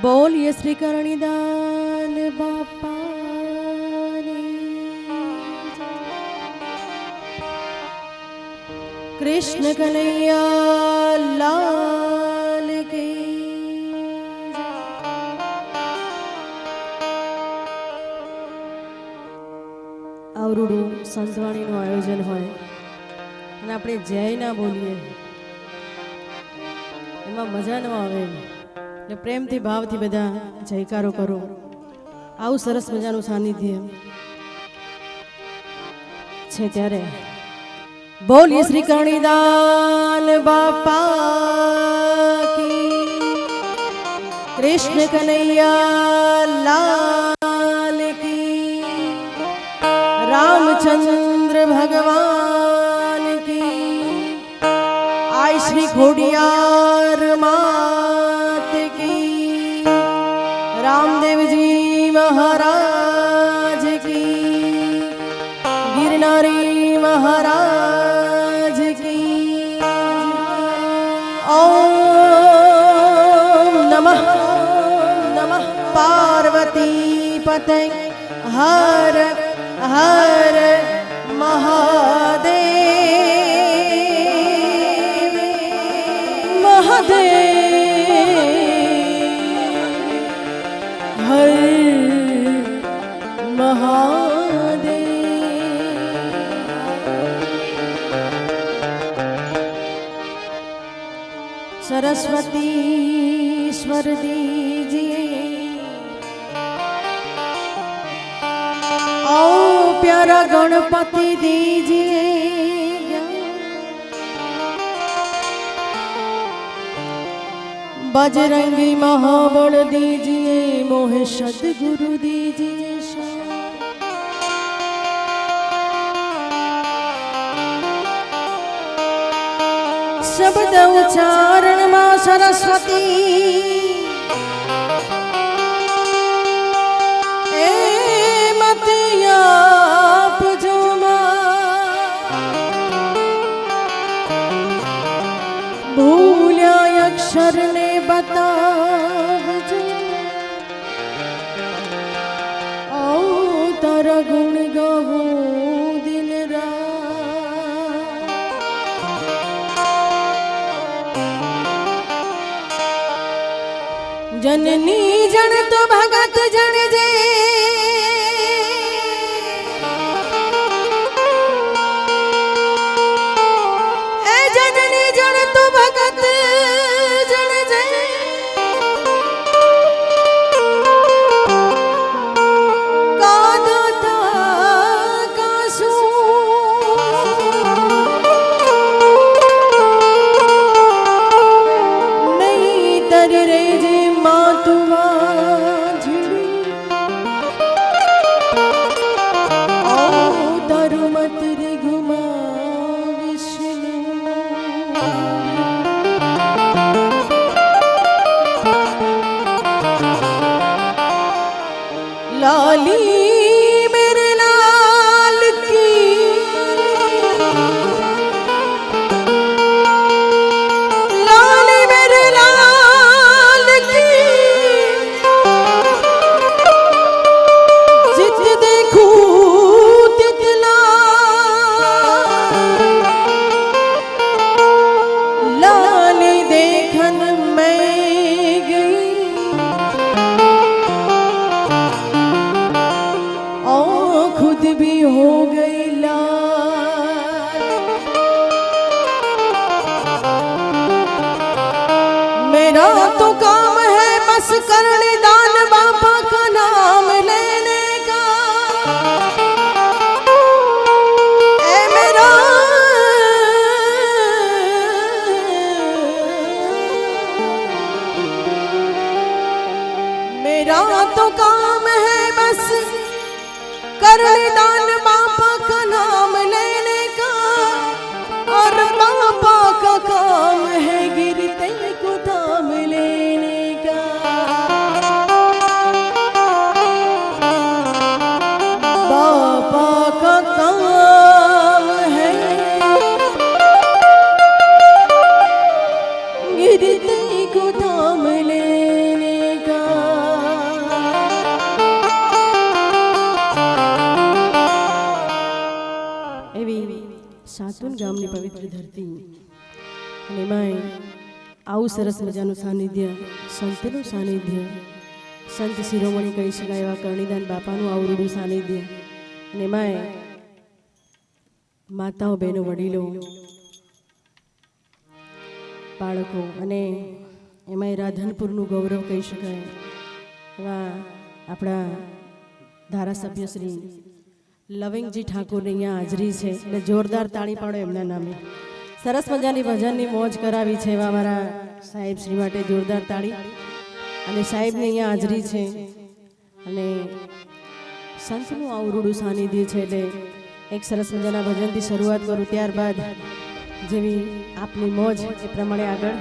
बोलिए श्री करणीदान बापा कृष्ण कन्हैया लाल की आवरूडू संतवाणीનું આયોજન હોય અને આપણે જય ના બોલીએ એમાં મજા ન આવે એટલે પ્રેમથી ભાવથી બધા જયકારો કરો. આવું સરસ મજાનું સાનિધ્ય છે ત્યારે બોલીએ શ્રી કરણીદાન બાપા કી कृष्ण कन्हैया लाल की रामचंद्र भगवान की आय श्री घोड़ियार मात की रामदेव जी महाराज की गिरनारी महाराज की ओम नमः नमः पार्वती पते हर हर महादेव महादेव हर महादेव. सरस्वती ईश्वर दीजिए ओ प्यारा गणपति दीजिए बजरंगी महाबल दीजिए मोहे सद्गुरु दीजिए शब्द उच्चारण मां सरस्वती ए मतियाप जो भूल्या अक्षर ने बतावजो ओ तारा गुण गावो दिन रात. जननी जन तो भगत जन जे ए जननी जन तो भगत जन जे कादता कासू नहीं तर रे जे लाली मेरे लाल की लाली मेरे लाल की जित देखूं तितला लाली देखन मैं गई खुद भी हो गई लाल. मेरा तो काम है बस करणीदान बाबा का नाम लेने का. ए मेरा तो काम है बस करणीदान बापा का नाम लेने का और बापा का काम है गिरते को थाम लेने का. बापा का काम है गिरते को थाम लेने का. ગામની પવિત્ર ધરતી અને એમાંય આવું સરસ મજાનું સાનિધ્ય, સંતનું સાનિધ્ય, સંત શિરોમણી કહી શકાય એવા કરણીદાન બાપાનું આવરૂડું સાનિધ્ય અને એમાંય માતાઓ, બહેનો, વડીલો, બાળકો અને એમાંય રાધનપુરનું ગૌરવ કહી શકાય એવા આપણા ધારાસભ્ય શ્રી લવિંગજી ઠાકોરની અહીંયા હાજરી છે એટલે જોરદાર તાળી પાડો એમના નામે. સરસ મજાની ભજનની મોજ કરાવી છે એવા મારા સાહેબ શ્રી માટે જોરદાર તાળી. અને સાહેબની અહીંયા હાજરી છે અને સંતનું આવરૂડું સાનિધ્ય છે એટલે એક સરસ મજાના ભજનથી શરૂઆત કરું, ત્યારબાદ જેવી આપની મોજ એ પ્રમાણે આગળ.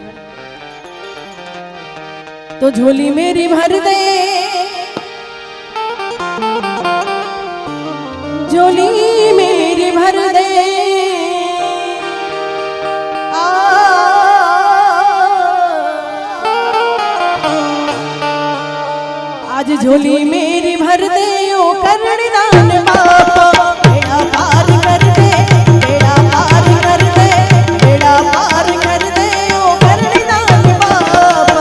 તો ઝોલી મેરી ભર દે, झोली मेरी भर दे, आज झोली मेरी भर दे ओ करणदान बापा, बेड़ा पार कर दे, बेड़ा पार कर दे, बेड़ा पार कर दे ओ करणदान बापा.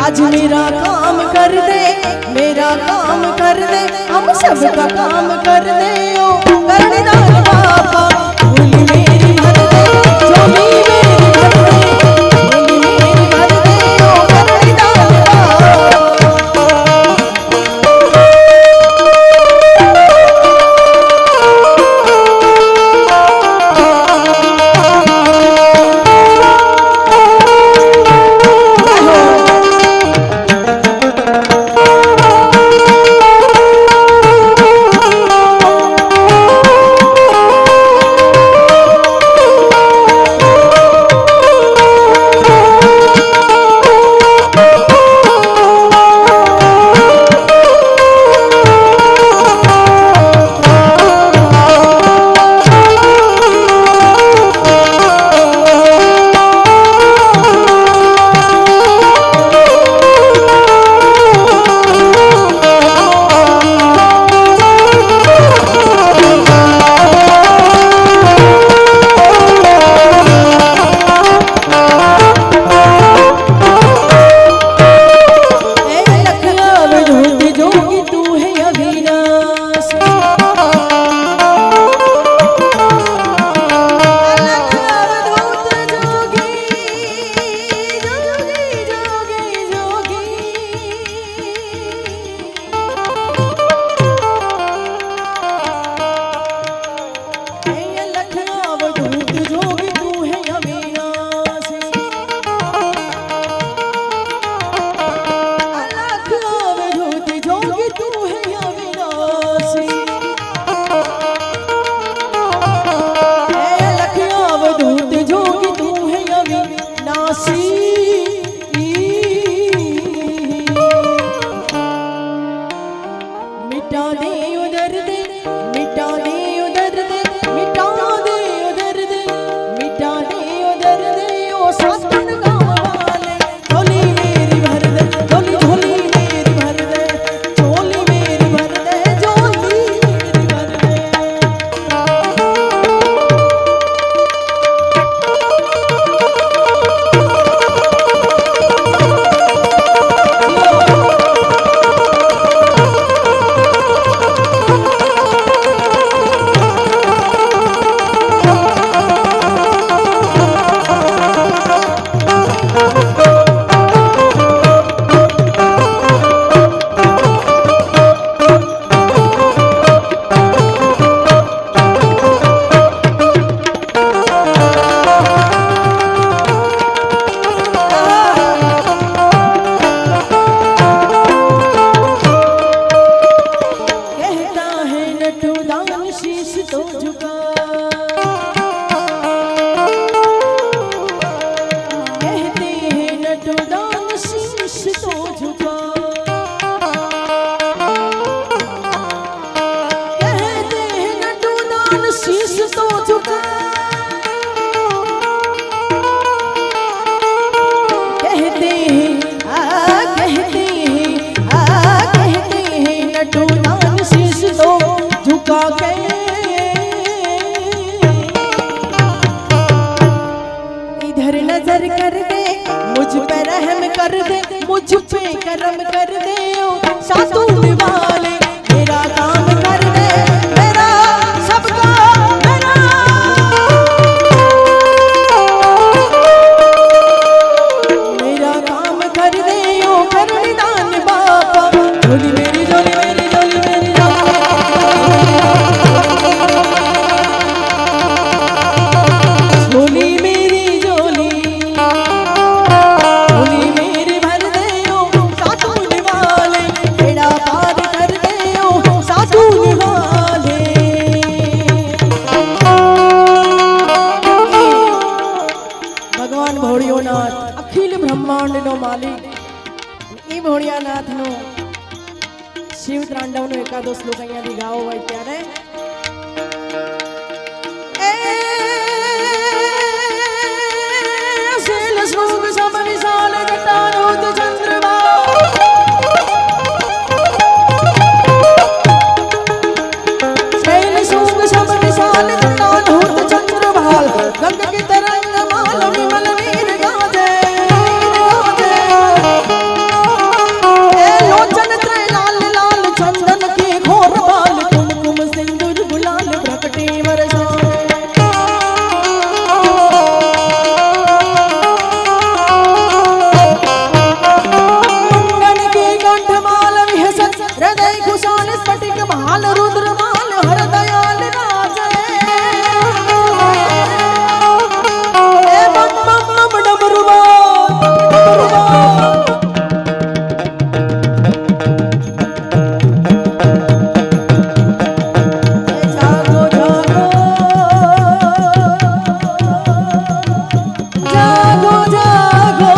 आज मेरा काम कर दे, मेरा काम कर दे, हम सबका काम कर दे ओ करणदान बापा. झोली मेरी भर दे, झोली मेरी भर दे, झोली मेरी भर दे ओ करणदान दे, मुझ पे करम कर दे ओ साधु वाले, मेरा काम कर दे, मेरा सबका मेरा मेरा काम कर दे ओ करुणदान बाबा, झोली मेरी झोली मेरी झोली मेरी झोली मेरी झोली झोली मेरी भर दे ओ साधु वाले, बेड़ा पार कर दे ओ साधु वाले। भगवान भोળિયોનાથ અખિલ બ્રહ્માંડનો માલિક એ ભોળિયાનાથનો શિવ તાંડવનો એકાદો શ્લોક અહીંયાથી ગાવો હોય ત્યારે शैलशृंग सम विशाल जटारूत चंद्रभाल, शैलशृंग सम विशाल जटारूत चंद्रभाल, गंग की तरंग माल विमल वीर गाजे, लोचन त्रय लाल लाल चंदन के घोर बाल, कुमकुम सिंदूर गुलाल प्रकटे बरसा, हृदय कुशाल स्फटिक भाल रुद्र माल, हर दयाल राजे, ए बम बम बम डमरू जागो जागो जागो जागो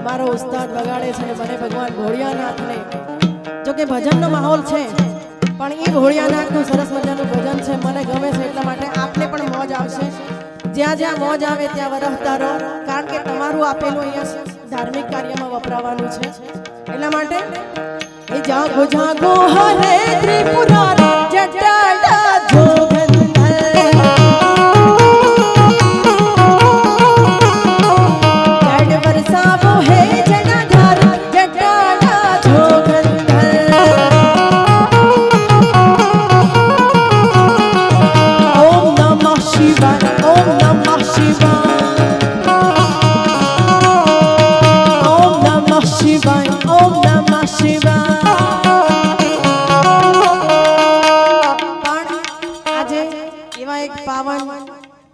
મારો ઉસ્તાદ વગાડે છે મને ભગવાન ભોળિયાનાથને, જો કે ભજનનો માહોલ છે પણ એ ભોળિયાનાથનું સરસ મજાનું ભજન છે, મને ગમે છે એટલા માટે આપને પણ મોજ આવશે, જ્યાં જ્યાં મોજ આવે ત્યાં વરહતા રહો, કારણ કે તમારું આપેલું અહીંયા ધાર્મિક કાર્યમાં વપરાવાનું છે, એટલા માટે એ જાગો જાગો હરે ત્રિપુરારી જટાડા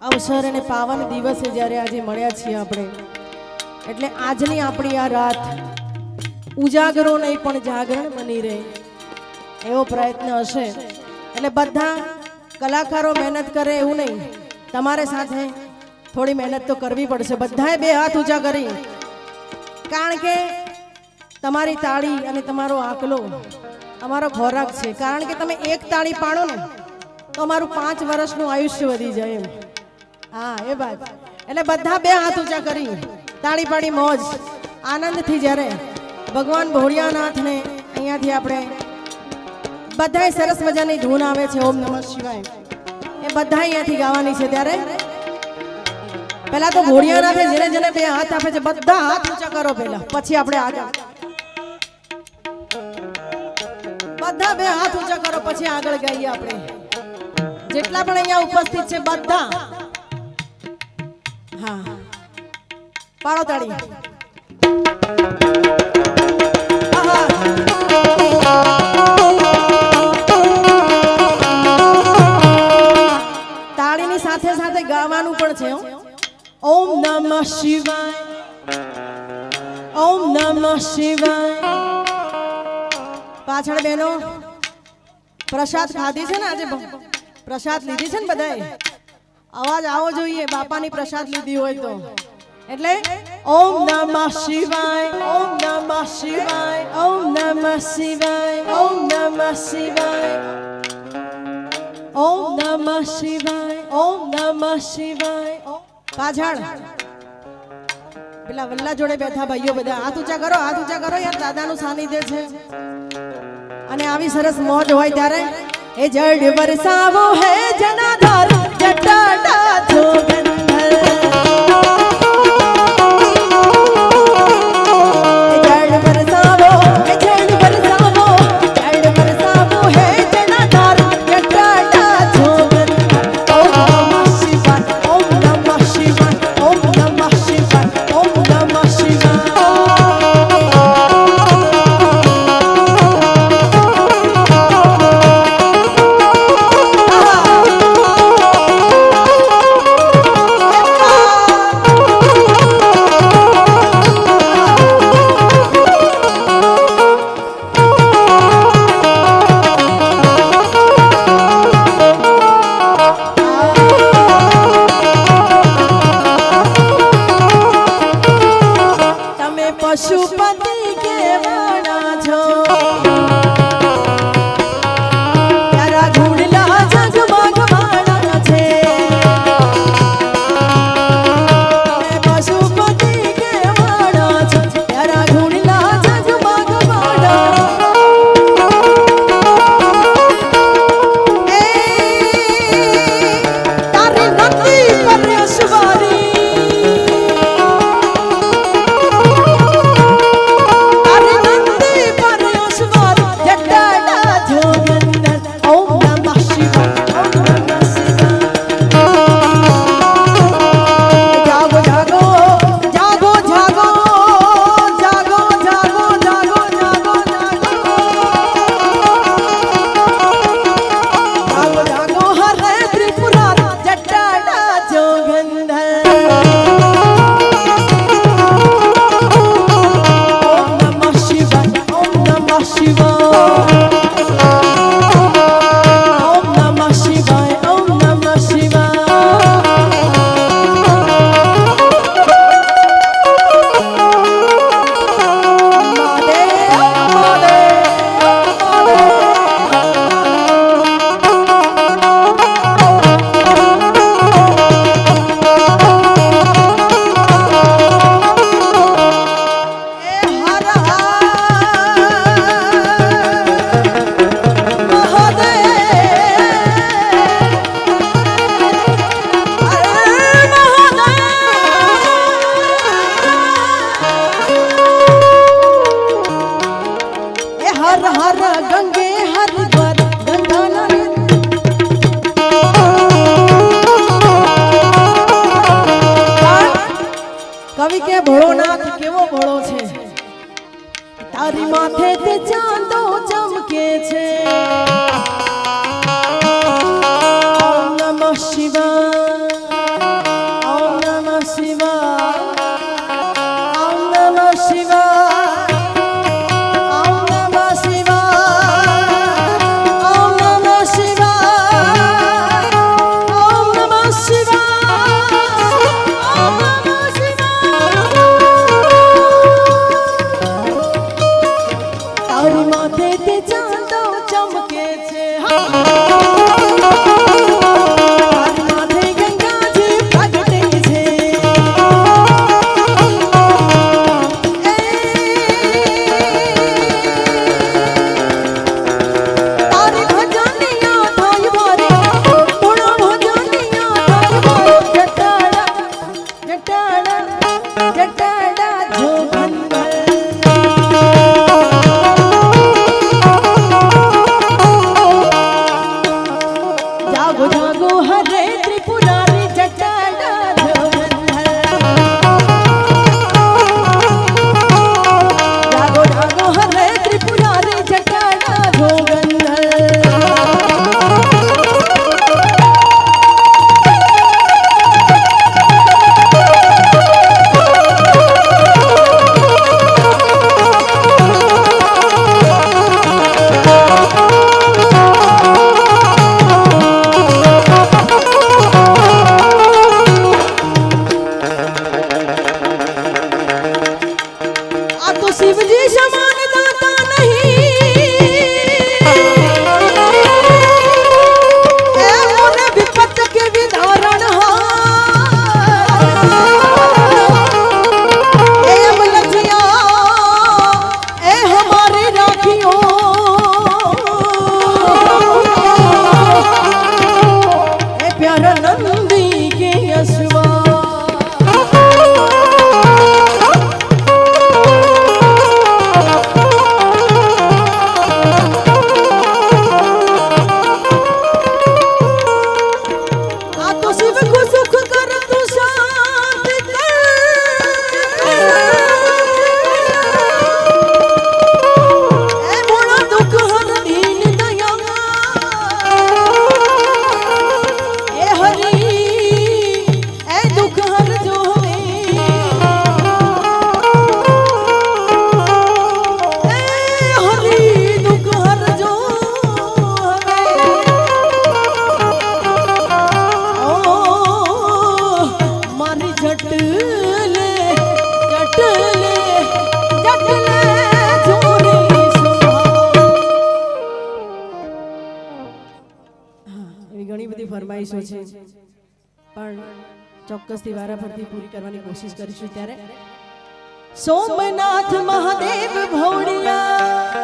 અવસર અને પાવન દિવસે જ્યારે આજે મળ્યા છીએ આપણે, એટલે આજની આપણી આ રાત ઉજાગરો નહીં પણ જાગરણ બની રહે એવો પ્રયત્ન હશે, એટલે બધા કલાકારો મહેનત કરે એવું નહીં, તમારે સાથે થોડી મહેનત તો કરવી પડશે, બધાએ બે હાથ ઊંચા કરી, કારણ કે તમારી તાળી અને તમારો આકલો અમારો ખોરાક છે, કારણ કે તમે એક તાળી પાડો ને તો અમારું 5 વર્ષનું આયુષ્ય વધી જાય એમ, હા એ વાત, એટલે બધા બે હાથ ઊંચા કરી તાળી પાડી મોજ આનંદથી જ્યારે ભગવાન ભોળિયાનાથને અહીંયાથી આપણે બધાય સરસ મજાની ધૂન આવે છે ઓમ નમઃ શિવાય, એ બધા અહીંયાથી ગાવાની છે, ત્યારે પહેલા તો ભોળિયાનાથે જેને જેને બે હાથ આપે છે બધા હાથ ઊંચા કરો પહેલા, પછી આપણે આગળ બધા બે હાથ ઊંચા કરો પછી આગળ ગાઈએ આપણે, જેટલા પણ અહીંયા ઉપસ્થિત છે બધા, હા પાડો તાળી, તાળીની સાથે સાથે ગાવાનું પણ છે, ઓમ નમઃ શિવાય ઓમ નમઃ શિવાય। પાછળ બેનો પ્રસાદ ખાધી છે ને, આજે પ્રસાદ લીધી છે ને બધાએ, અવાજ આવો જોઈએ બાપાની પ્રસાદ લીધી હોય તો, એટલે ઓમ નમઃ શિવાય ઓમ નમઃ શિવાય ઓમ નમઃ શિવાય ઓમ નમઃ શિવાય ઓમ નમઃ શિવાય ઓમ નમઃ શિવાય। પાછળ પેલા વલ્લા જોડે બેઠા ભાઈઓ બધા હાથ ઊંચા કરો યાર, દાદાનું સાનિધ્ય છે. અને આવી સરસ મોજ હોય ત્યારે એ જડ વરસાવો હે જનાધાર જટાડા જોગંધર. પશુપતિ કેવાના છો તારા ઘોડલા જગમગવાના છે. પશુપતિ કેવાના છો તારા ઘોડલા જગમગવાના. એ તારી નદી પર અસવારી કવિ કે ભોળોનાથ કેવો ભોળો છે, તારી માથે તે ચાંદો ચમકે છે. ઓમ નમઃ શિવાય, ઓમ નમઃ શિવાય, ઓમ નમઃ શિવાય, ઓમ નમઃ શિવાય, ઓમ નમઃ શિવાય, ઓમ નમઃ શિવાય. તારી માથે તે ચાંદો ચમકે છે. તારી માથે ગંગાજી પ્રગટે છે. તારી ભજનિયા થાય મારી પૂર્ણ ભજનિયા થાય મારી. જટાડા જટાડા જટાડા જોગંધર. જાગો જાગો હરે ત્રિપુરારી જટાડા જોગંધર. જાગો જાગો હરે ત્રિપુરારી જટાડા જોગંધર. આ તો શિવજી સમાન દાતા નહીં. ફરમાઈશો છે પણ ચોક્કસથી વારાફરતી પૂરી કરવાની કોશિશ કરીશું. ત્યારે સોમનાથ મહાદેવ ભોળિયા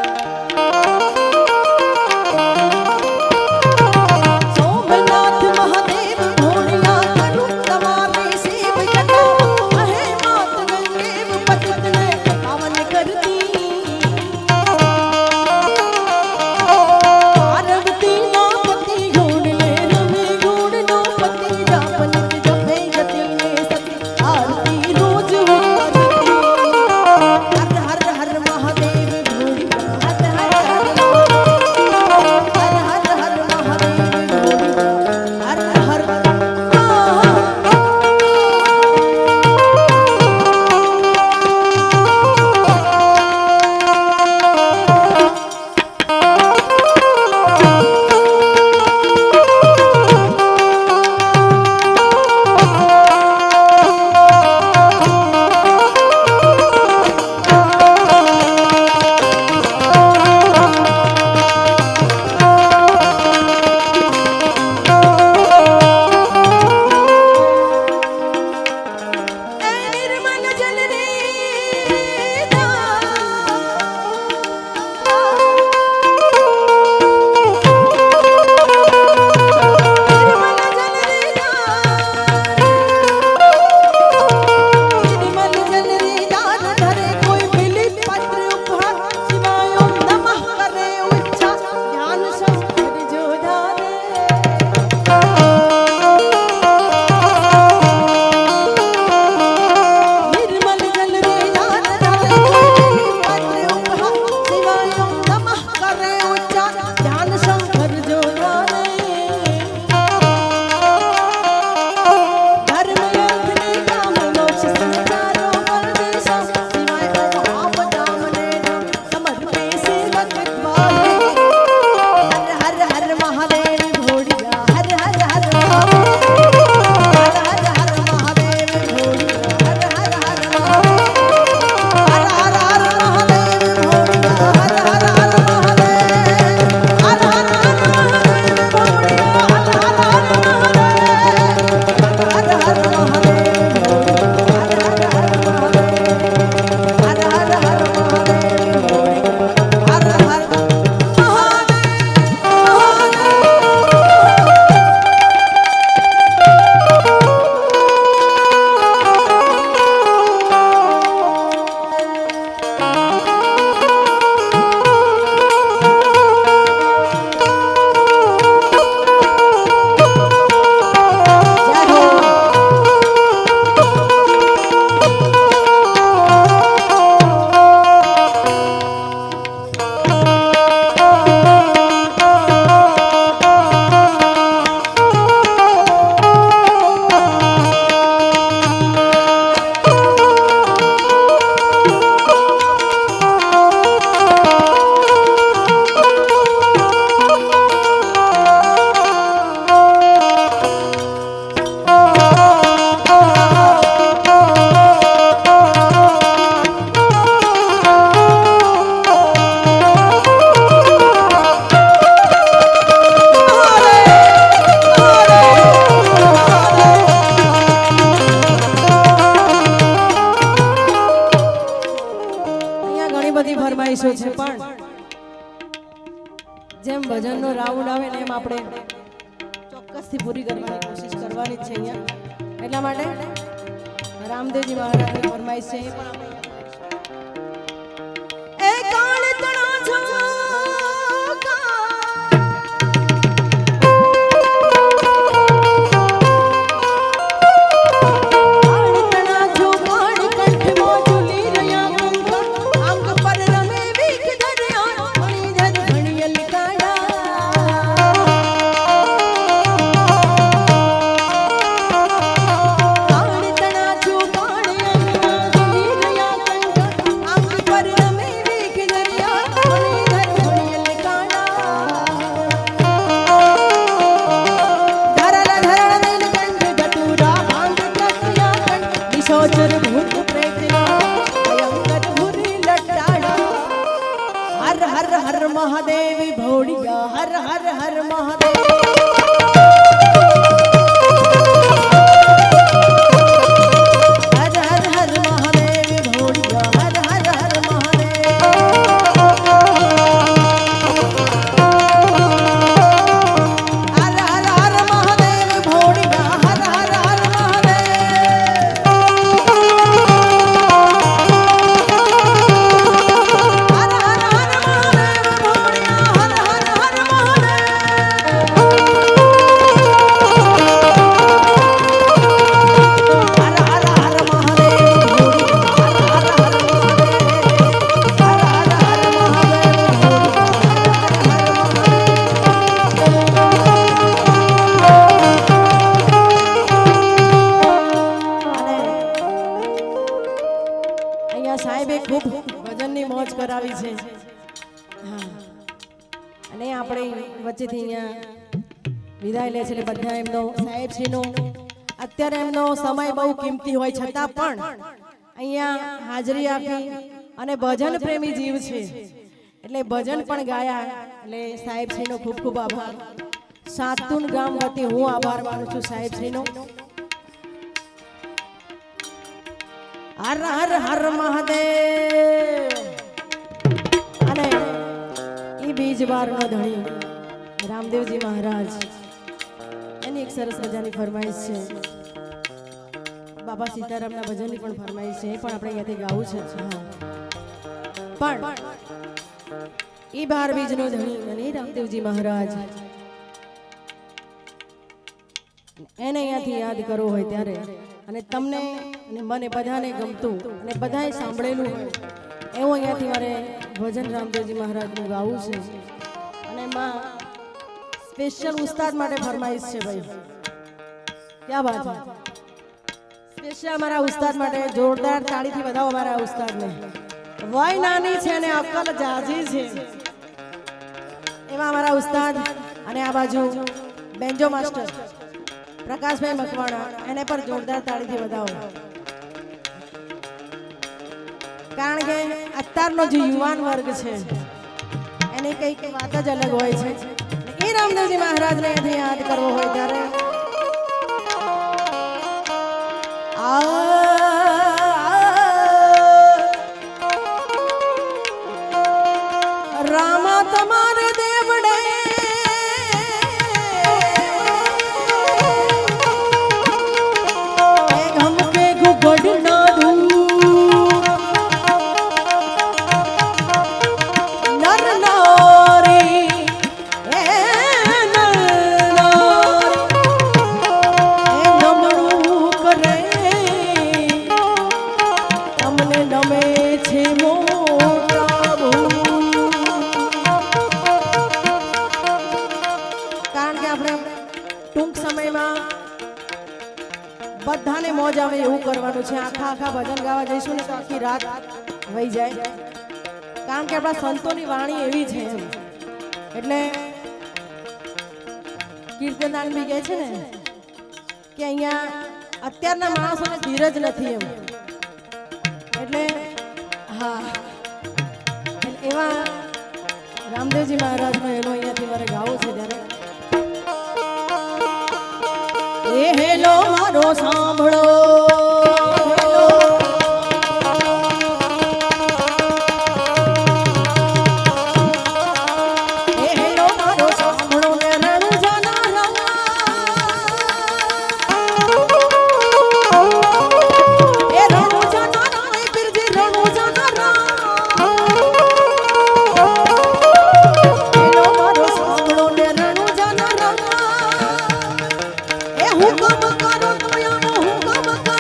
ફરમાઈશો છે પણ જેમ ભજનનો રાઉન્ડ આવે ને એમ આપણે ચોક્કસથી પૂરી કરવાની કોશિશ કરવાની જ છે અહીંયા. એટલા માટે રામદેવજી મહારાજની ફરમાઈશ છે એ પણ આપણે हर हर हर महादेव भोड़िया हर हर हर महादेव સાહેબે ખૂબ ભજનની મોજ કરાવી છે. હા, અને આપણે વચ્ચેથી અહીંયા વિદાય લે છે એટલે બધા એમનો સાહેબશ્રીનો અત્યારે એમનો સમય બહુ કિંમતી હોય છતાં પણ અહીંયા હાજરી આપી અને ભજન પ્રેમી જીવ છે એટલે ભજન પણ ગાયા એટલે સાહેબશ્રીનો ખૂબ ખૂબ આભાર. સાતુન ગામ વતી હું આભાર માનું છું સાહેબશ્રીનો. હર હર હર મહાદેવ. અને એ બીજવારનો ધણી રામદેવજી મહારાજ એની એક સરસ મજાની ફરમાઈશ છે. બાબા સીતારામના ભજનની પણ ફરમાઈશ છે, એ પણ આપણે અહીંયાથી ગાવું છે. હા, પણ એ 12 બીજનો ધણી અને રામદેવજી મહારાજ એને અહીંયાથી યાદ કરવો હોય ત્યારે અને તમને અને મને બધાને ગમતું અને બધાએ સાંભળેલું હોય એવું અહીંયાથી મારે ભજન રામદેવજી મહારાજનું ગાવું છે. અને એમાં સ્પેશિયલ ઉસ્તાદ માટે ફરમાઈશ છે ભાઈ. ક્યાં વાત છે? સ્પેશિયલ મારા ઉસ્તાદ માટે જોરદાર તાળીથી વધાવો મારા ઉસ્તાદને. વય નાની છે અને અક્કલ જાજી છે એવા મારા ઉસ્તાદ. અને આ બાજુ બેન્જો માસ્ટર પ્રકાશભાઈ મકવાણા, એને પર જોરદાર તાળીથી વધાવો. કારણ કે અત્યારનો જે યુવાન વર્ગ છે એની કંઈક વાત જ અલગ હોય છે. એ રામદેવજી મહારાજને અહીંયાથી યાદ કરવો હોય ત્યારે રામા તમારે દેવડે ટૂંક સમયમાં બધાને મોજ આવે એવું કરવાનું છે. આખા ભજન ગાવા જઈશું ને તો આખી રાત વહી જાય. કારણ કે આપણા સંતોની વાણી એવી છે એટલે કીર્તનદાન બી કહે છે ને કે અહીંયા અત્યારના માણસોને ધીરજ નથી એમ. એટલે હા, એવા રામદેવજી મહારાજનો એનો અહીંયાથી મારે ગાવું છે ત્યારે એ હેલો મારો સાંભળો. એ હેલો મારો સાંભળો ને રણુ જાના રંગા. એ રણુ જાના રંગા એ બિરજી રણુ જાના રંગા. હેલો મારો સાંભળો ને રણુ જાના રંગા. હુકમ કરો દયાનો હુકમ કરો.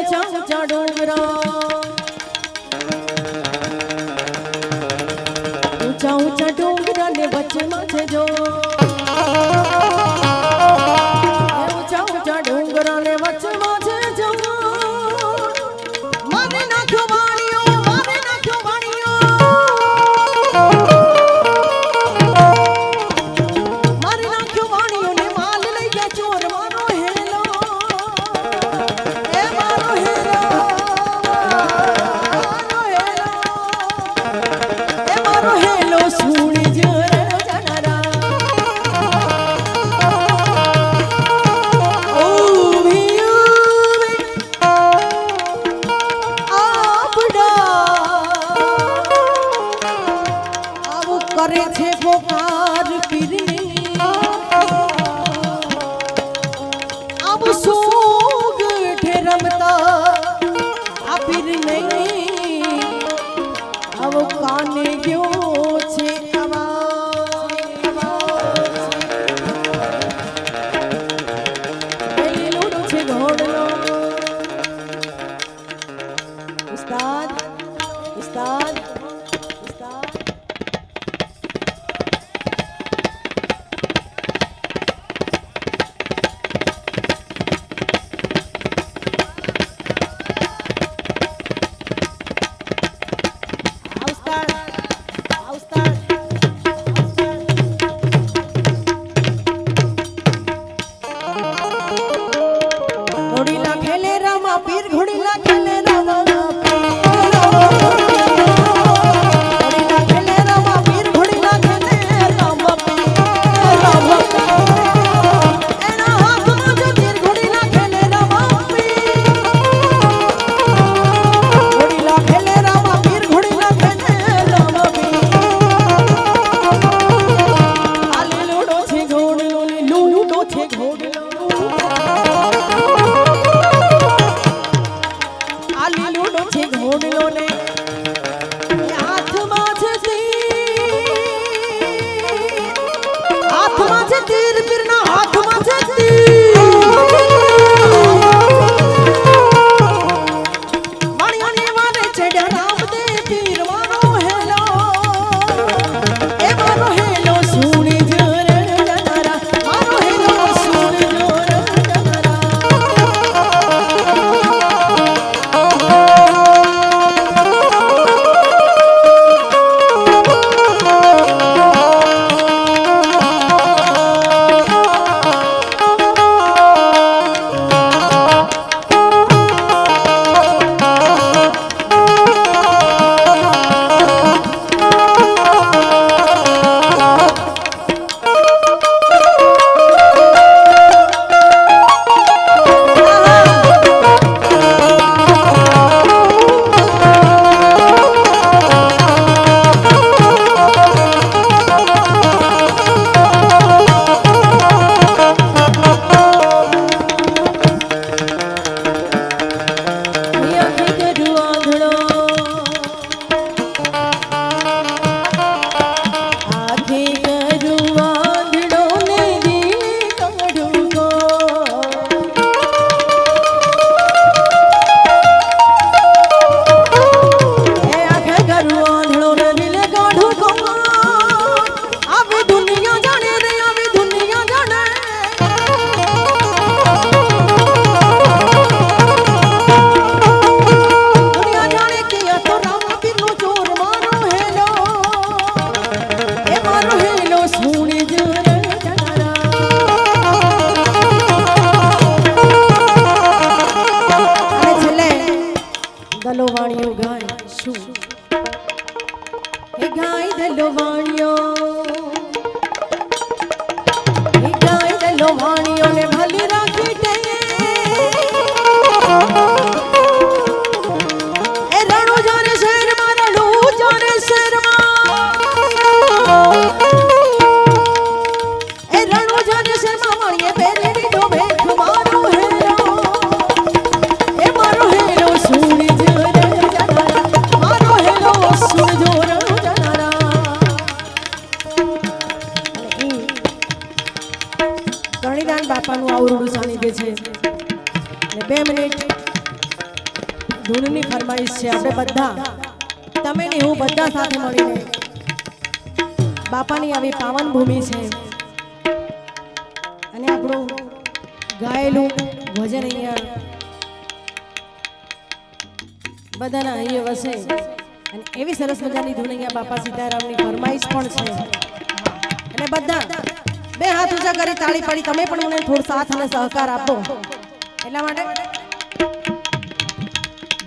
ऊंचा ऊंचा डोंगरा ऊंचा ऊंचा डोंगरा ने वच्चे माथे जो ऊंचा ऊंचा डोंगरा ने वच्चे माथे जो मारे नाख्यो वाणियो मारे नाख्यो वाणियो मारे नाख्यो वाणियो ने माल लई गया चोर मारो हेलो ए मारो हेलो ए मारो हेलो सुनी जरा जनारा ओ भियो आपड़ा अब करे छे पुकार पीरी अब सोग ठेरमता अपीर नहीं अब काने गयो छे उस्ताद उस्ताद उस्ताद घोड़ीला खेले रामा पीर घोड़ीला खेले रामा घोड़ीला खेले रामा पीर घोड़ीला खेले रामा एना हाथ में जो तीर घोड़ीला खेले रामा घोड़ीला खेले रामा पीर घोड़ीला खेले रामा आले लूडो छे घोड़लो लूडो छे घोड़लो आली लूडो छे घोड़लो ने हाथ में छे तीर पीरना हाथ में छे तीर वाणिया ने मारे छेड़ा राम दे पीर मारो हेलो ए मारो हेलो सुनी जरा जनारा मारो हेलो सुनी जरा जनारा दलो वाणियो गाय शू हे गाय दलो वाणियो हे गाय दलो वाणियो ने भली राखी दे ए रणो जाने शहर मा रणो जाने शहर मा ए रणो जाने शहर मा वाणिये पेरेडी दो भेख मारो हेलो ए मारो हेलो सुनी બાપાનું ધૂનની ફરમાઈશ છે આપણે બધા તમે ને હું બધા સાથે મળીને બાપાની આવી પાવન ભૂમિ છે અને આપણું ગાયેલું ભજન અહીંયા બધાના અહીંયા વસે અને એવી સરસ મજાની ધૂન અહીંયા બાપા સીતારામની ફરમાઈશ પણ છે અને બધા બે હાથ ઊંચા કરી તાળી પાડી તમે પણ મને થોડો સાથ અને સહકાર આપો એટલા માટે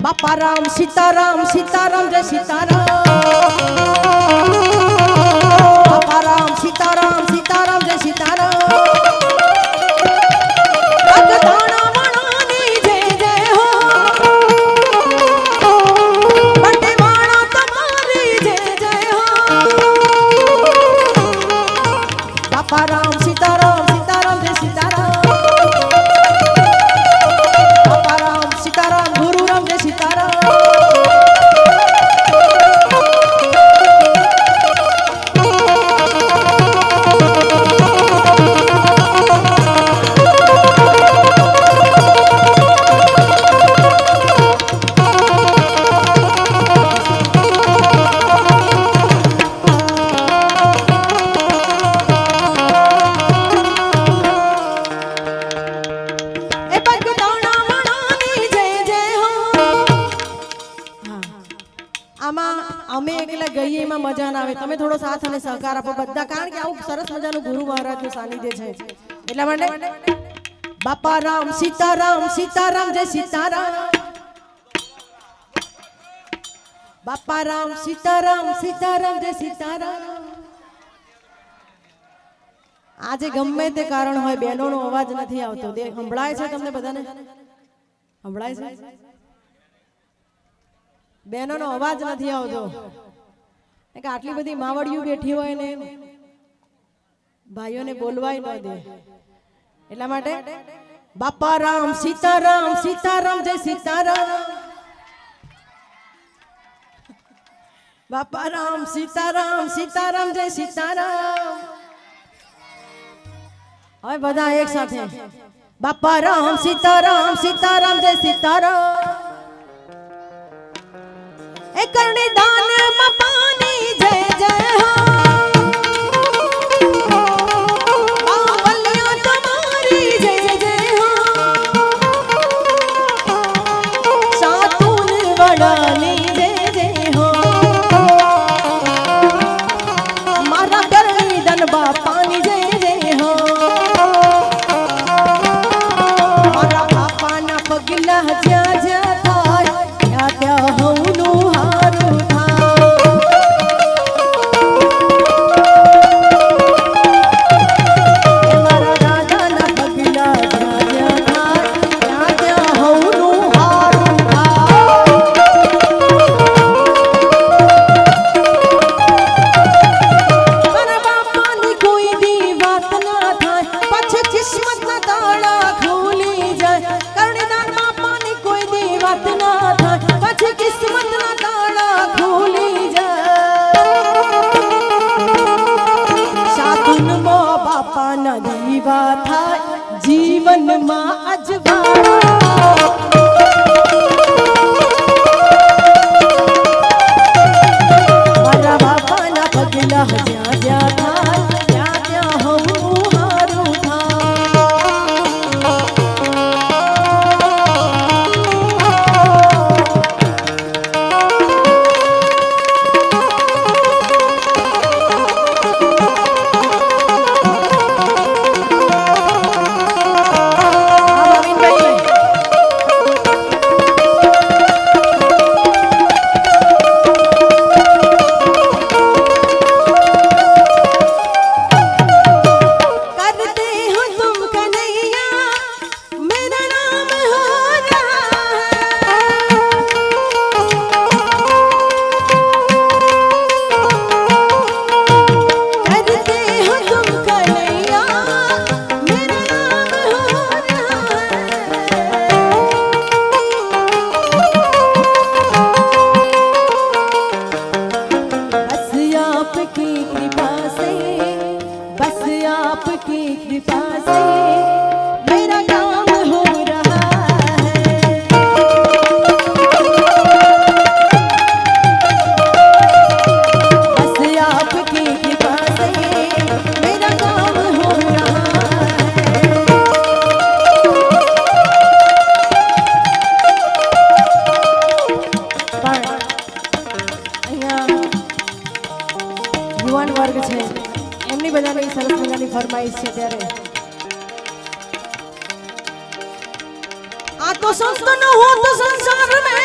બાપા રામ સીતારામ સીતારામ જય સીતારામ બાપા રામ સીતારામ સીતારામ જય સીતારામ ભગતાણા મણાની જય જય હો બંટીવાણા તમારી જય જય હો બાપા રામ સીતારામ સીતારામ જય સીતારામ બાપા રામ સીતારામ ગુરુ રામ જય સીતારામ અમે એકલા ગઈએ એમાં મજા ના આવે તમે થોડો સાથ અને સહકાર આપો બધા કારણ કે આવું સરસ મજાનું ગુરુ મહારાજનું સાનિધ્ય છે એટલા માટે બાપા રામ સીતારામ સીતારામ જય સીતારામ બાપા રામ સીતારામ સીતારામ જય સીતારામ આજે ગમે તે કારણ હોય બહેનોનો અવાજ નથી આવતો સંભળાય છે તમને બધાને સંભળાય છે બહેનોનો અવાજ નથી આવતો કે આટલી બધી માવડિયું બેઠી હોય ને ભાઈઓને બોલવાય ન દે એટલા માટે બાપા રામ સીતારામ સીતારામ જય સીતારામ બાપા રામ સીતારામ સીતારામ જય સીતારામ હવે બધા એક સાથે બાપા રામ સીતારામ સીતારામ જય સીતારામ એ કરણી દાન માં પાણી જય જય હો બાવલિયા તમારી જય જય હો સાતુન વડાની જય જય હો મારા કરણી દાન બાપાની જય જય હો મારા બાપાના પગલા જ્યાં જ્યાં થાય ત્યાં ત્યાં હવનું વર્ગ છે એમની બધાની સરસ મજાની ફરમાઈશ છે ત્યારે આ તો સંત ન હો તો સંસાર મે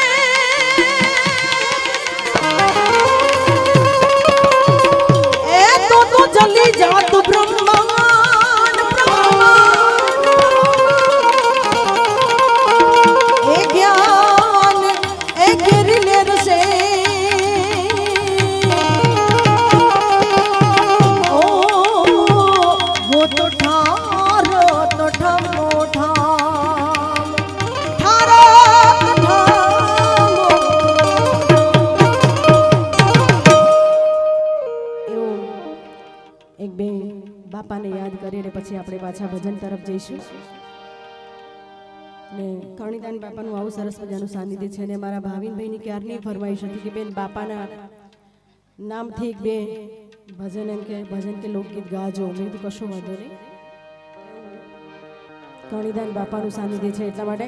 એ તો જલી જાત બ્રહ્માંડ એ જ્ઞાન એ गिरलेर से ओ वो तो ठार तो ठमो ठाम ठारा ठामो એવું એક બે બાપાને યાદ કરીને પછી આપણે પાછા ભજન તરફ જઈશું ને કરણીદાન બાપાનું આવું સરસ મજાનું સાનિધ્ય છે ને મારા ભાવિનભાઈની ક્યારની ફરમાઈશ હતી કે બેન બાપાના નામથી એક બે ભજન એમ કે ભજન કે લોકગીત ગાજો મેં કીધું કશો વાંધો નહીં કરણીદાન બાપાનું સાનિધ્ય છે એટલા માટે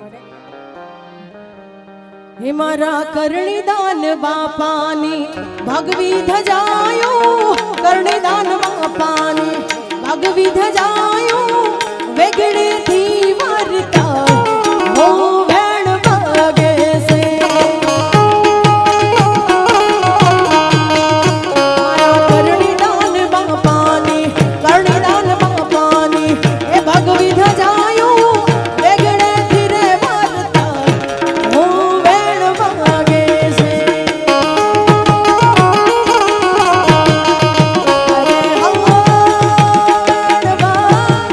હે મારા કરણીદાન બાપાની ભગવી ધજાયો કરણીદાન બાપાની ભગવી ધજાયો વેગળેથી વર્તા हो भैन भागे से करणीदान बापानी ए भगवी धजायो वेगड़े धीरे वारता हो भैन भागे से अरे हो भैन भागे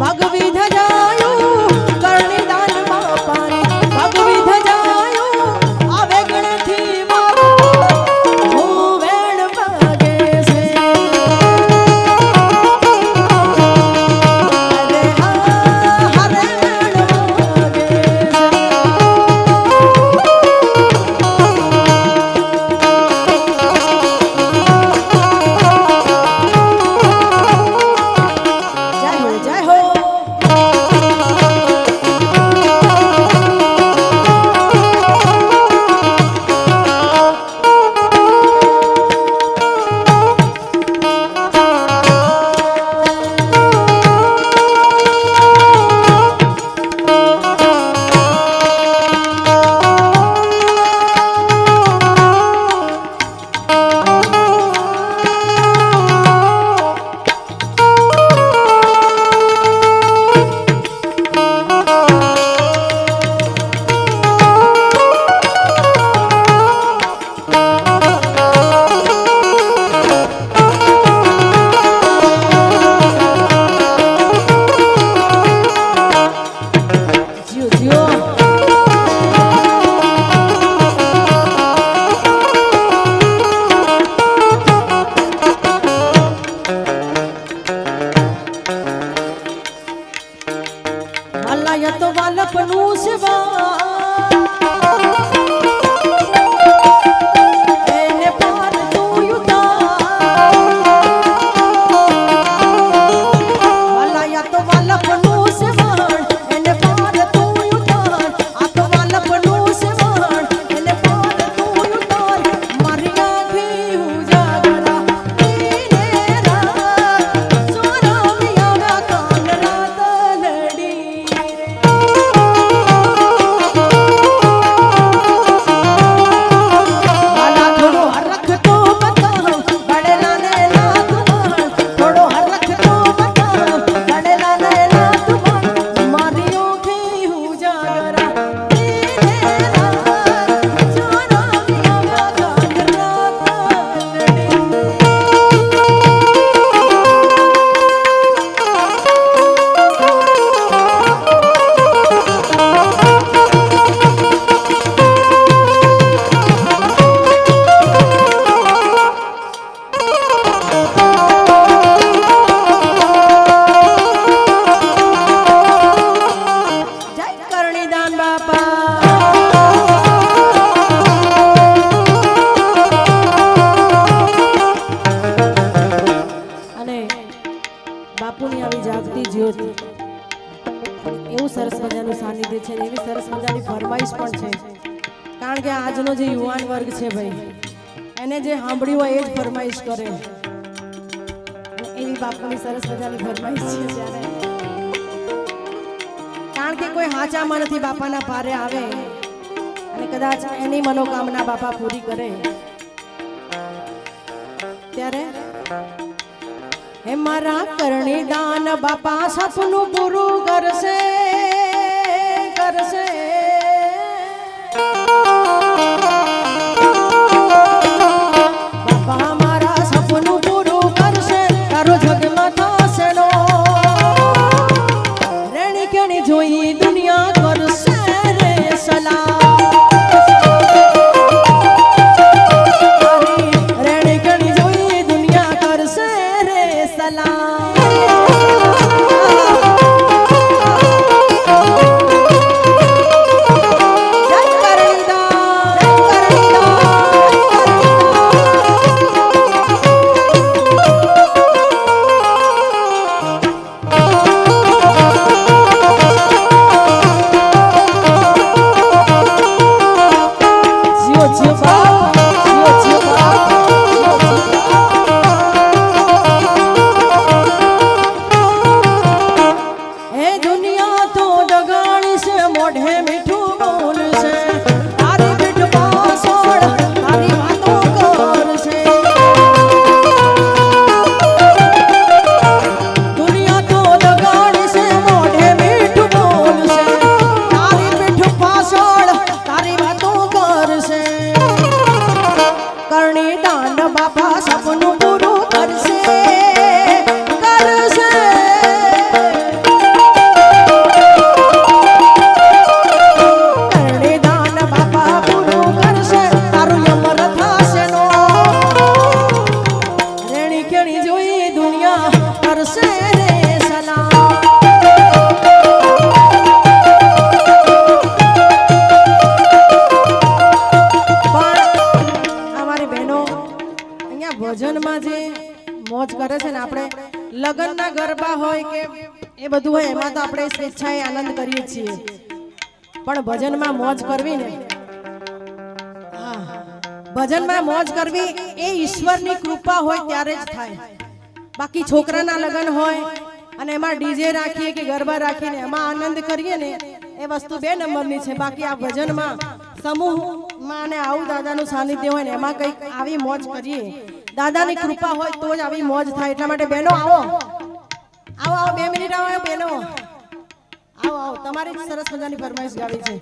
भगवी धजायो करणीदान बापानी भगवी धजायो आवे गणथी मारो हो वेण भागे से अरे हरे वेण भागे से जय हो જ્યોત એવું સરસ મજાનું સાનિધ્ય છે, એવી સરસ મજાની ફરમાઈશ પણ છે, કારણ કે આજનો જે યુવાન વર્ગ છે ભાઈ, એને જે સાંભળ્યું હોય એ જ ફરમાઈશ કરે, એવી બાપુની સરસ મજાની ફરમાઈશ છે ત્યારે, કારણ કે કોઈ હાચામાં નથી બાપાના પારે આવે અને કદાચ એની મનોકામના બાપા પૂરી કરે ત્યારે હે મારા કરણી દાન બાપા સપનું પૂરું કરશે કરશે, બાપા મારા સપનું પૂરું કરશે, તારો જગમાં થશે નો રેણી કેણી જોઈ દુનિયા કરશે રે સલામ, ભજનમાં જે મોજ કરે છે ને, આપણે લગ્નના ગરબા હોય કે એ બધું હોય એમાં તો આપણે સ્વેચ્છાએ આનંદ કરીએ છીએ, પણ ભજનમાં મોજ કરવી ને, ભજનમાં મોજ કરવી એ ઈશ્વરની કૃપા હોય ત્યારે જ થાય, બાકી છોકરાના લગ્ન હોય અને એમાં ડીજે રાખીએ કે ગરબા રાખીને એમાં આનંદ કરીએ ને એ વસ્તુ 2 નંબરની છે, બાકી આ ભજનમાં સમૂહમાં અને આવું દાદાનું સાનિધ્ય હોય ને એમાં કંઈક આવી મોજ કરીએ, દાદાની કૃપા હોય તો જ આવી મોજ થાય, એટલા માટે બહેનો આવો આવો આવો 2 મિનિટ આવો બહેનો આવો આવો, તમારી સરસ મજાની ફરમાઈશ ગાવી છે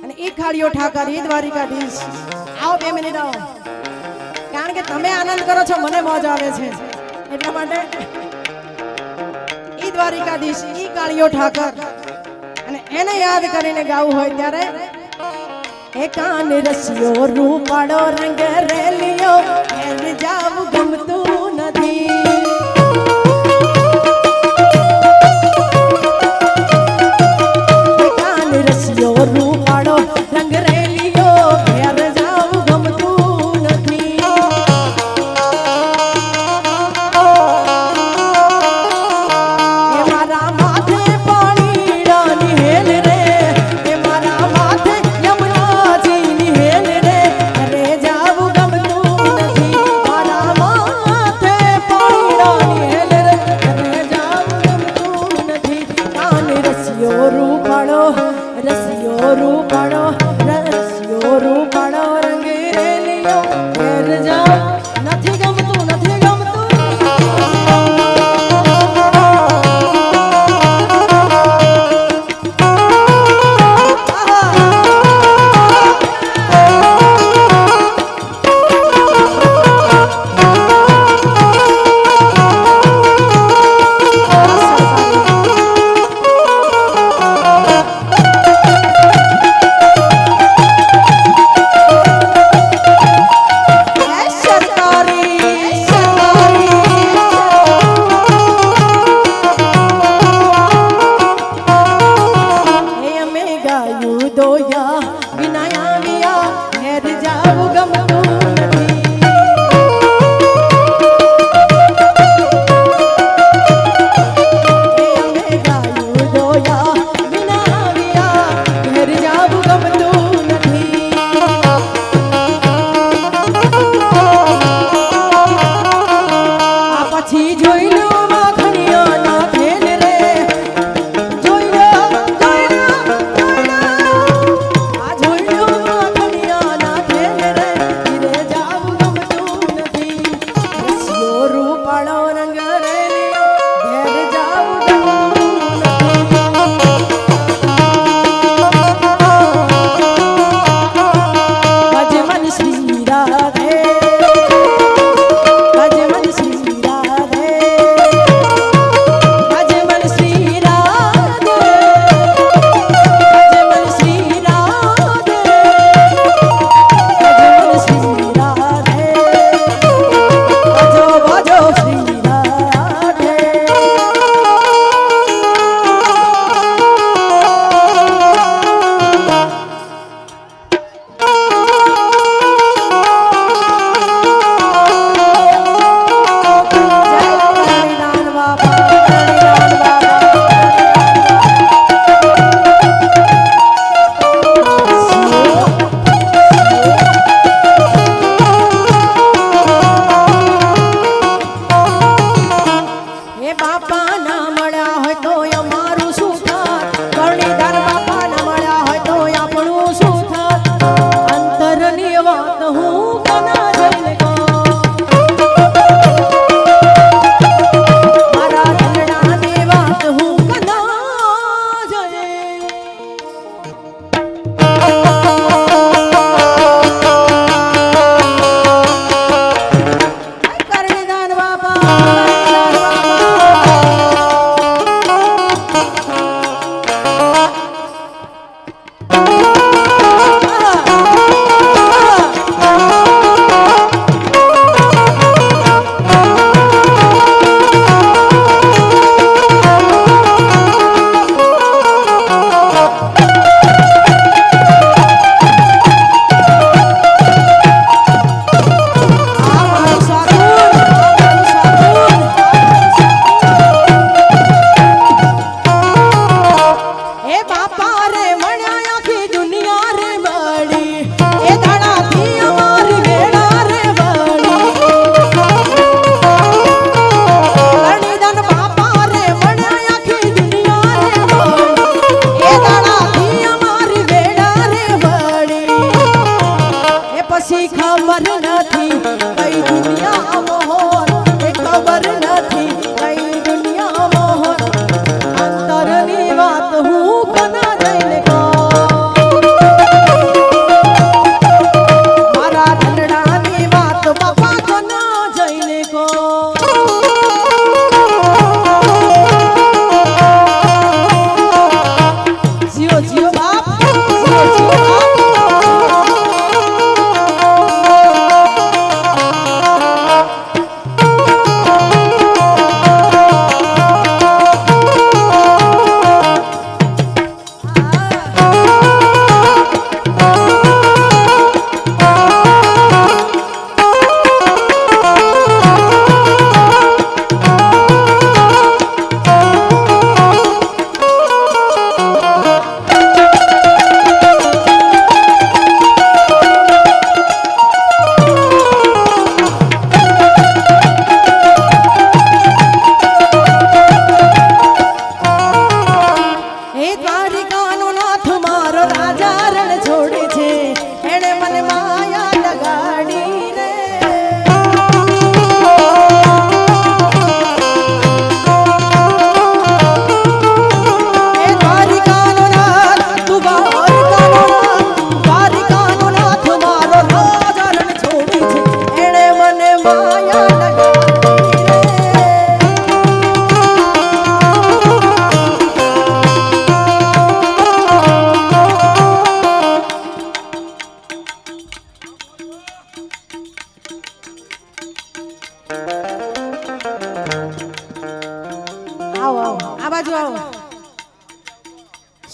અને એ ખાડીઓ ઠાકર એ દ્વારિકાધીશ, આવો 2 મિનિટ આવો, કારણ કે તમે આનંદ કરો છો મને મોજ આવે છે, એટલા માટે ઈ દ્વારિકાધીશ ઈ કાળિયો ઠાકર અને એને યાદ કરીને ગાવું હોય ત્યારે એ કાન રસિયો રૂપાળો રંગ રેલિયો ઘેર જાવું ગમતું નથી, એ કાન રસિયો રૂપાળો રંગ રેલિયો ઘેર જાવું ગમતું નથી, એ મારા માથે પાણીડાની હેલ રે, એ મારા માથે યમુનાજીની હેલ રે, ઘરે જાવું ગમતું નથી, મારા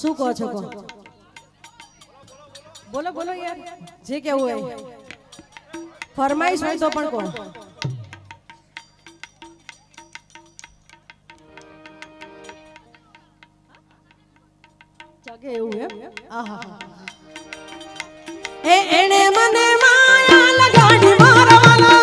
શું કહો છો? બોલો બોલો યાર, જે કેવું હોય. ફરમાઈશ હોય તો પણ કહો. જગે એવું એમ. આહા એને મને માયા લગાડી મારવાલા.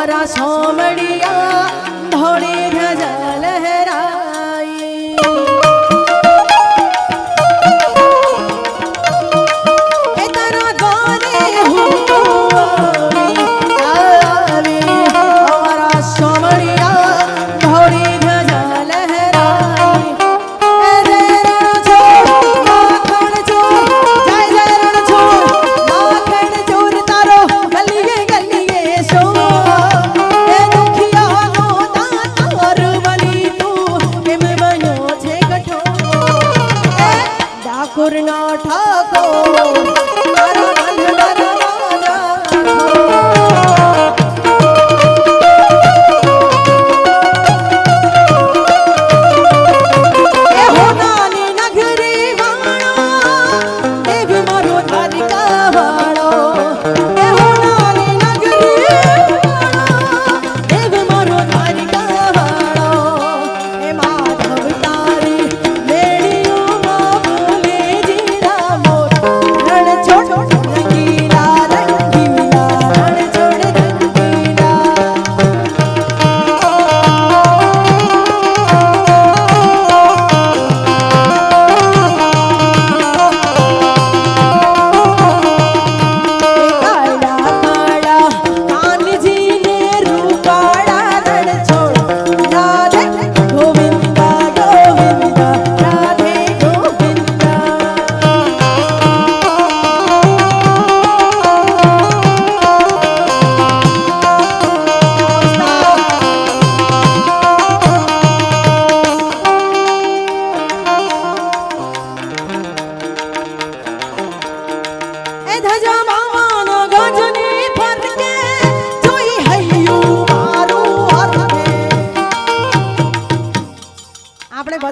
અમારા સોમડિયા ધોળી ધજા લહેરાઈ એ તારા દ્વારે હું આવી અમારા સોમડિયા ધોળી ધજા લહેરાઈ એ રે રણ છોડ માખણ ચોર જય જય રણ છોડ માખણ ચોર તારો ગલીએ ગલીએ શો એ દુખિયાનો દાતાર બની તું કેમ બન્યો છે કઠો એ ડાકોરના ઠાકોર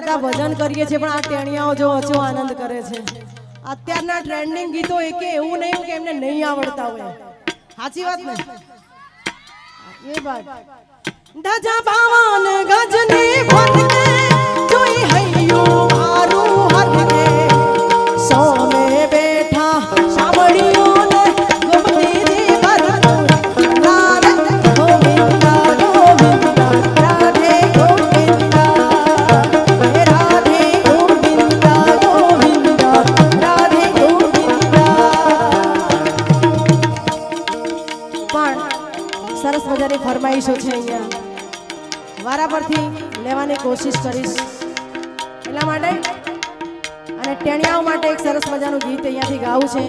તારા બંધના ભજન કરીએ છીએ પણ આ ટેણિયાઓ જો ઓછો આનંદ કરે છે અત્યારના ટ્રેન્ડિંગ ગીતો એકે એવું નહીં કે એમને નહીં આવડતા હોય સાચી વાત ને એ વાત ધજા પાવન ગજને ફરકે જોઈ હૈયું મારું હરકે સોમે બેઠા સાંભળ્યું ગોમતી દે ભરતું રાધે ગોવિંદા ગોવિંદા રાધે ગોવિંદા સરસ મજાની ફરમાઈશો છે અહીંયા વારા પરથી લેવાની કોશિશ કરીશ એટલા માટે અને ટેણિયાઓ માટે એક સરસ મજાનું ગીત અહીંયાથી ગાવું છે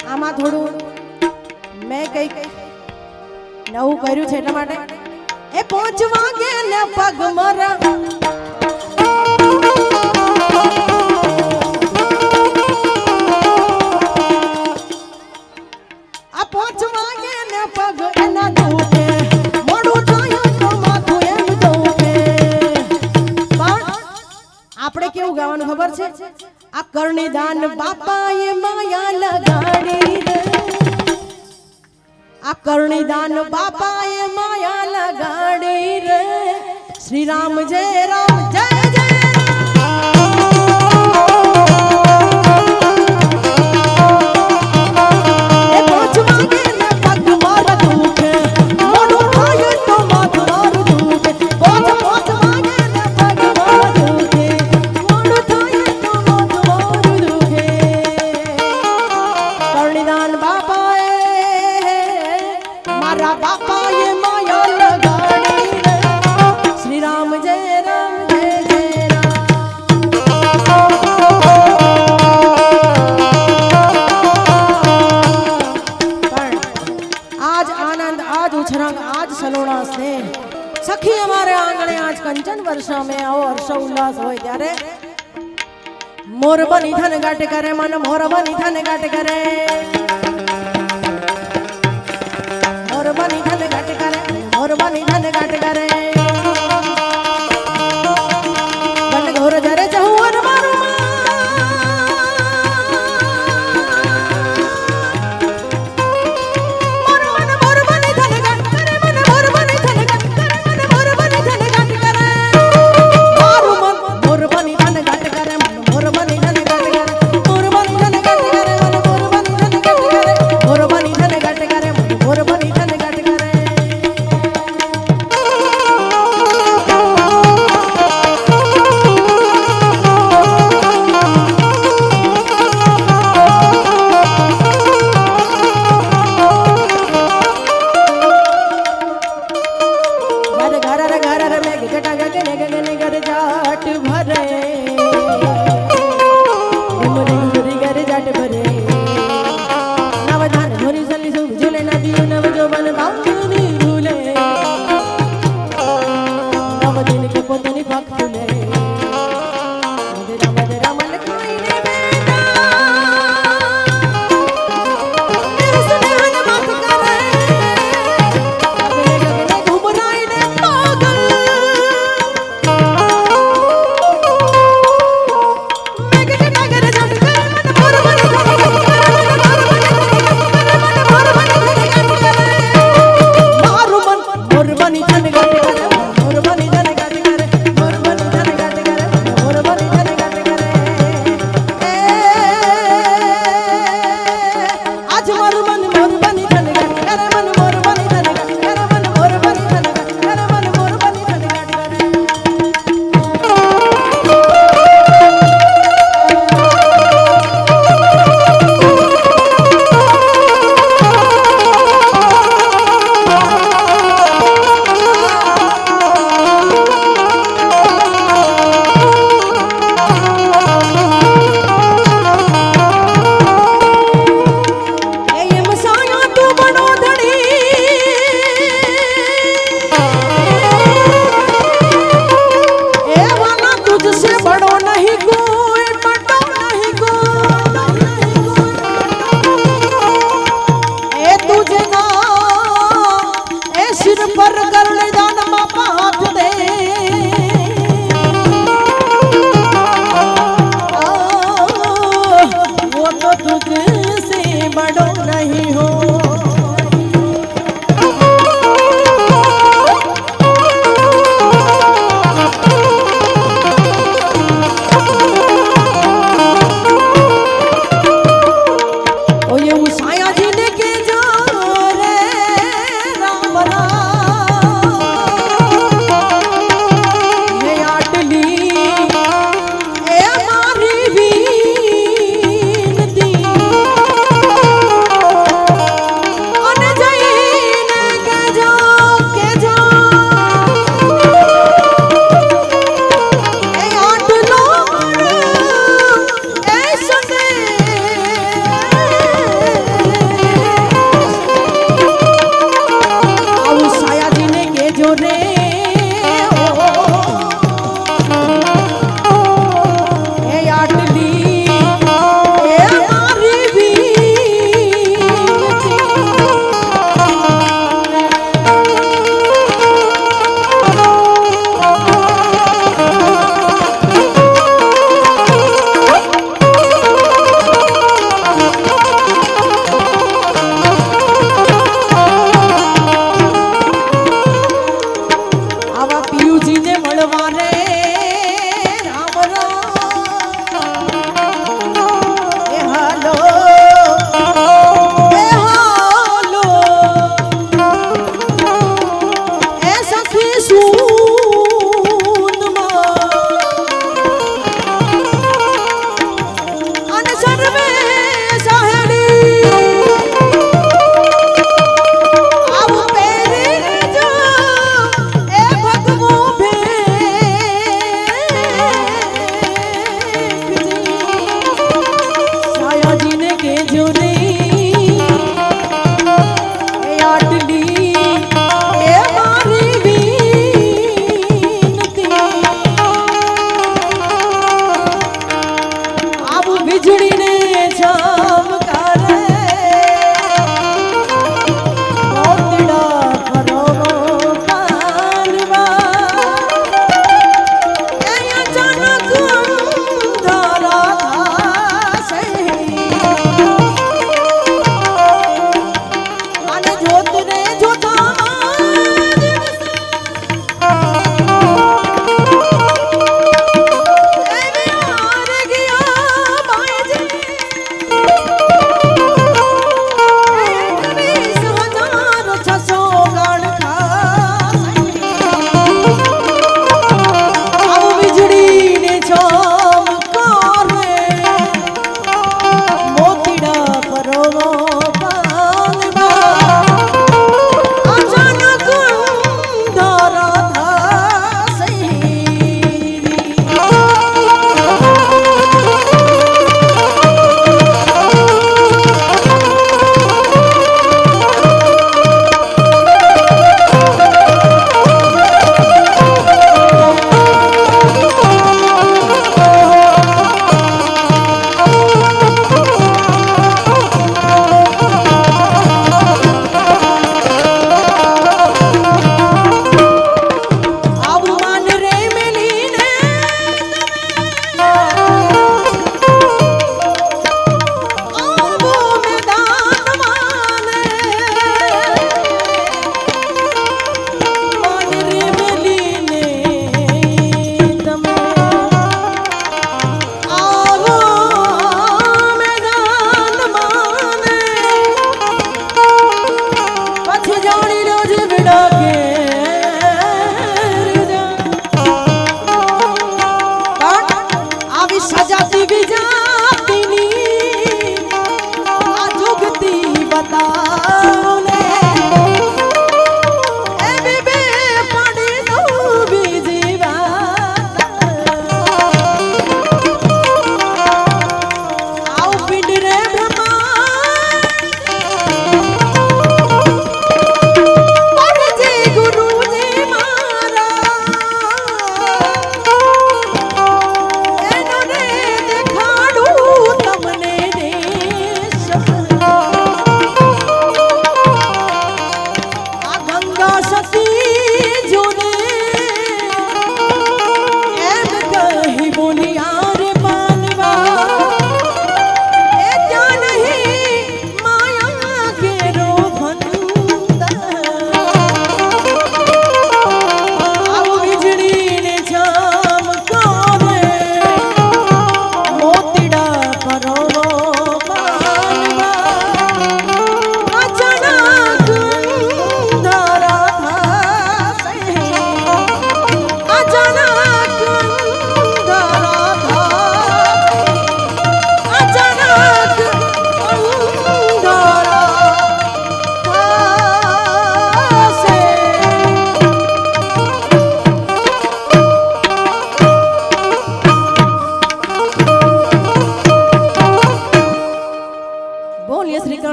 આમાં થોડું મેં કંઈક નવું કર્યું છે એટલા માટે એ 5 વાગે ને પગ મરા ખબર છે આ કરણી દાન બાપાએ માયા લગાડી રે આ કરણી દાન બાપાએ માયા લગાડી રે શ્રી રામ જય રામ જય જય सखी हमारे आंगणे आज कंचन वर्षा में आओ हर्ष उल्लास हो त्यारे मोर बनी धन गाट करे मन मोर बनी धन गाट करे मोर बनी धन गाट करे मोर बनी धन गाट करे बन घोर जरे चहुअर मारू मोर बनी धन घट करे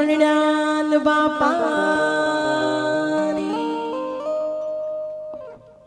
સોણ્યાન બાપા